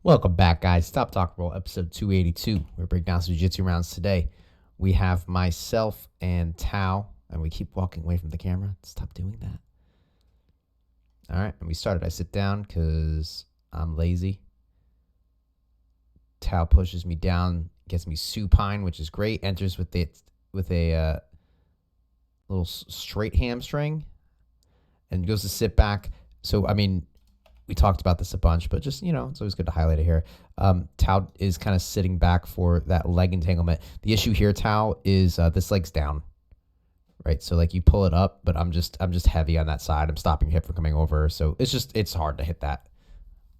Welcome back, guys. Stop Talk Roll, episode 282. We're breaking down some jiu-jitsu rounds today. We have myself and Tao, and we keep walking away from the camera. Stop doing that. All right, and we started. I sit down because I'm lazy. Tao pushes me down, gets me supine, which is great. Enters with a little straight hamstring, and goes to sit back. So, I mean, we talked about this a bunch, but just, it's always good to highlight it here. Tao is kind of sitting back for that leg entanglement. The issue here, Tao, is this leg's down, right? So like you pull it up, but I'm just heavy on that side. I'm stopping your hip from coming over. So it's hard to hit that.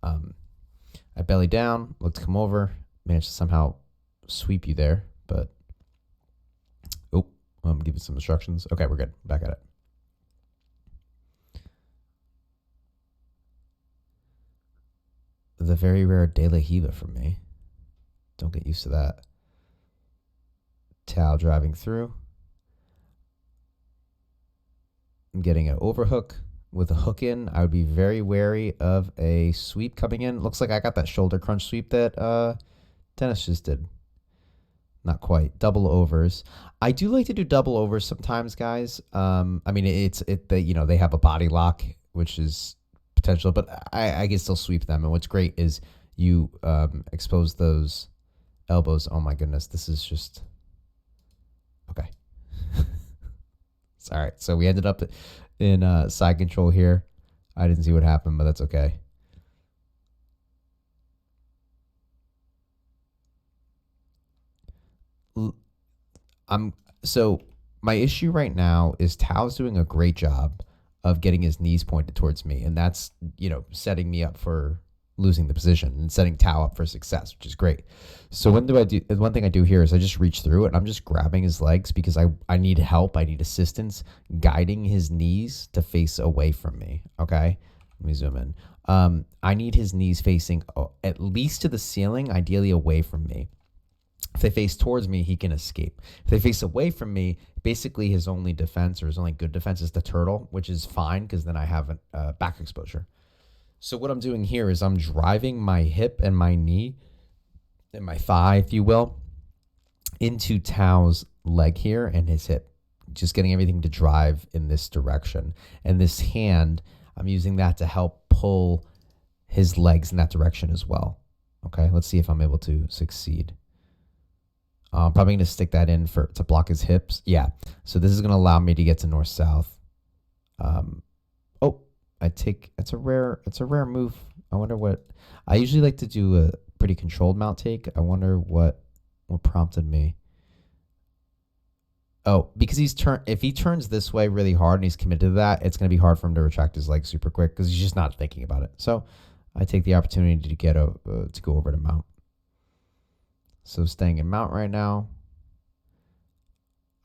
I belly down, look to come over, managed to somehow sweep you there, but I'm giving some instructions. Okay, we're good. Back at it. The very rare De La Hiva from me. Don't get used to that. Tao driving through. I'm getting an overhook with a hook in. I would be very wary of a sweep coming in. Looks like I got that shoulder crunch sweep that Dennis just did. Not quite. Double overs. I do like to do double overs sometimes, guys. I mean, they have a body lock, which is potential, but I can still sweep them. And what's great is you expose those elbows. Oh my goodness, this is just okay. It's all right. So we ended up in side control here. I didn't see what happened, but that's okay. So my issue right now is Tao's doing a great job of getting his knees pointed towards me, and that's setting me up for losing the position and setting Tao up for success, which is great. So one thing I do here is I just reach through and I'm just grabbing his legs because I need help, I need assistance guiding his knees to face away from me. Okay, let me zoom in. I need his knees facing at least to the ceiling, ideally away from me. If they face towards me, he can escape. If they face away from me, basically his only defense or his only good defense is the turtle, which is fine because then I have a back exposure. So what I'm doing here is I'm driving my hip and my knee and my thigh, if you will, into Tao's leg here and his hip, just getting everything to drive in this direction. And this hand, I'm using that to help pull his legs in that direction as well. Okay, let's see if I'm able to succeed. I'm probably going to stick that in to block his hips. Yeah. So this is going to allow me to get to north-south. It's a rare move. I wonder what, I usually like to do a pretty controlled mount take. I wonder what prompted me. Oh, because if he turns this way really hard and he's committed to that, it's going to be hard for him to retract his leg super quick because he's just not thinking about it. So I take the opportunity to to go over to mount. So staying in mount right now.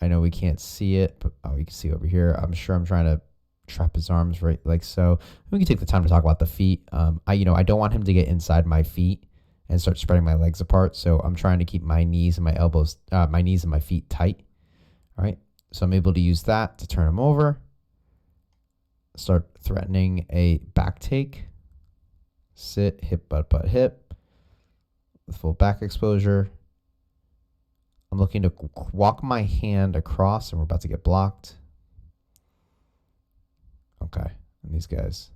I know we can't see it, but you can see over here. I'm sure I'm trying to trap his arms right like so. We can take the time to talk about the feet. I don't want him to get inside my feet and start spreading my legs apart. So I'm trying to keep my knees and my elbows, my knees and my feet tight. All right. So I'm able to use that to turn him over. Start threatening a back take. Sit, hip, butt, hip. With full back exposure. I'm looking to walk my hand across and we're about to get blocked. Okay, and these guys.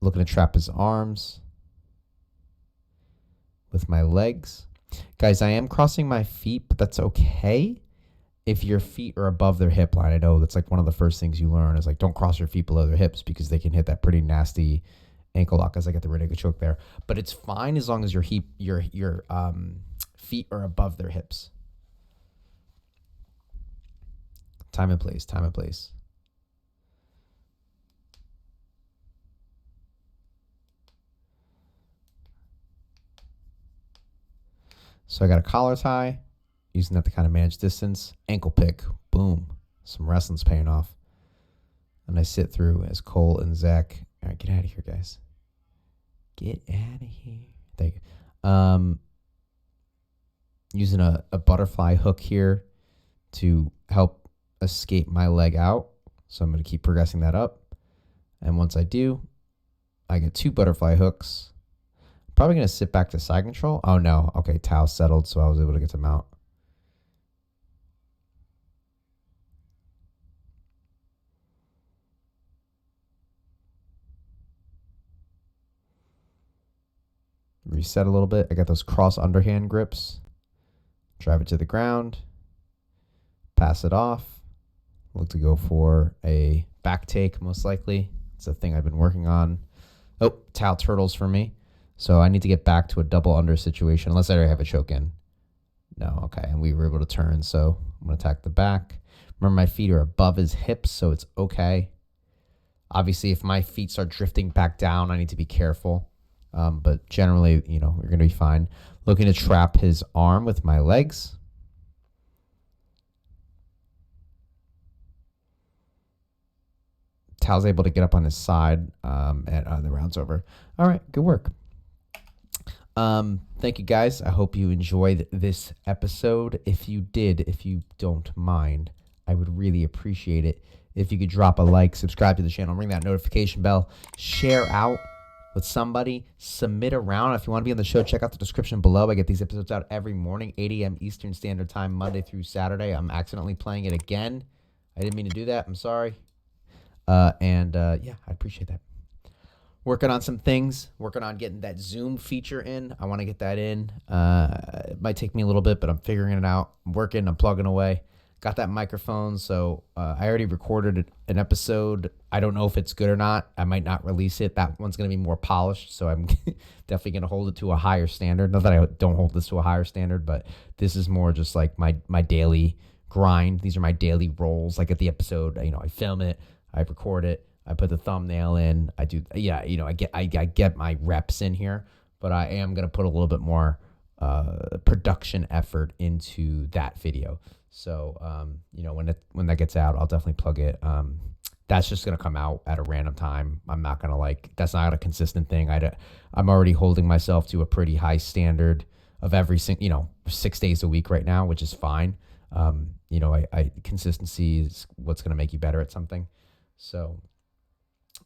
Looking to trap his arms with my legs. Guys, I am crossing my feet, but that's okay if your feet are above their hip line. I know that's like one of the first things you learn is like don't cross your feet below their hips because they can hit that pretty nasty ankle lock as I get the Renegade choke there. But it's fine as long as your feet are above their hips. Time and place. So I got a collar tie, using that to kind of manage distance. Ankle pick, boom. Some wrestling's paying off. And I sit through as Cole and Zach. All right, get out of here, guys. Get out of here. Thank you. Using a butterfly hook here to help escape my leg out. So I'm going to keep progressing that up. And once I do, I get 2 butterfly hooks. Probably going to sit back to side control. Oh, no. Okay, Tao settled, so I was able to get to mount. Reset a little bit. I got those cross underhand grips. Drive it to the ground. Pass it off. Look to go for a back take, most likely. It's a thing I've been working on. Oh, Tao turtles for me. So I need to get back to a double under situation, unless I already have a choke in. No, okay. And we were able to turn, so I'm going to attack the back. Remember, my feet are above his hips, so it's okay. Obviously, if my feet start drifting back down, I need to be careful. But generally, we're going to be fine. Looking to trap his arm with my legs. Tao's able to get up on his side, and the round's over. All right, good work. Thank you, guys. I hope you enjoyed this episode. If you did, if you don't mind, I would really appreciate it if you could drop a like, subscribe to the channel, ring that notification bell, share out with somebody, submit a round. If you want to be on the show, check out the description below. I get these episodes out every morning, 8 a.m. Eastern Standard Time, Monday through Saturday. I'm accidentally playing it again. I didn't mean to do that. I'm sorry. Yeah, I appreciate that. Working on some things, working on getting that Zoom feature in. I want to get that in. It might take me a little bit, but I'm figuring it out. I'm working, I'm plugging away. Got that microphone, so I already recorded an episode. I don't know if it's good or not. I might not release it. That one's going to be more polished, so I'm definitely going to hold it to a higher standard. Not that I don't hold this to a higher standard, but this is more just like my daily grind. These are my daily rolls. Like at the episode, I film it, I record it, I put the thumbnail in. I do, I get my reps in here, but I am going to put a little bit more production effort into that video. So, when that gets out, I'll definitely plug it. That's just going to come out at a random time. I'm not going to that's not a consistent thing. I'm already holding myself to a pretty high standard of every 6 days a week right now, which is fine. Consistency is what's going to make you better at something. So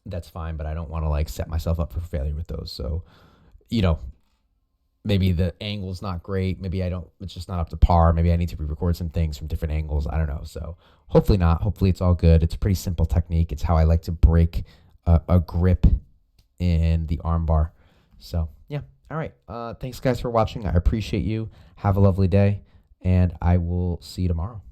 that's fine, but I don't want to set myself up for failure with those. So, maybe the angle's not great. Maybe it's just not up to par. Maybe I need to re-record some things from different angles. I don't know. So hopefully not. Hopefully it's all good. It's a pretty simple technique. It's how I like to break a grip in the arm bar. So yeah. All right. Thanks guys for watching. I appreciate you. Have a lovely day, and I will see you tomorrow.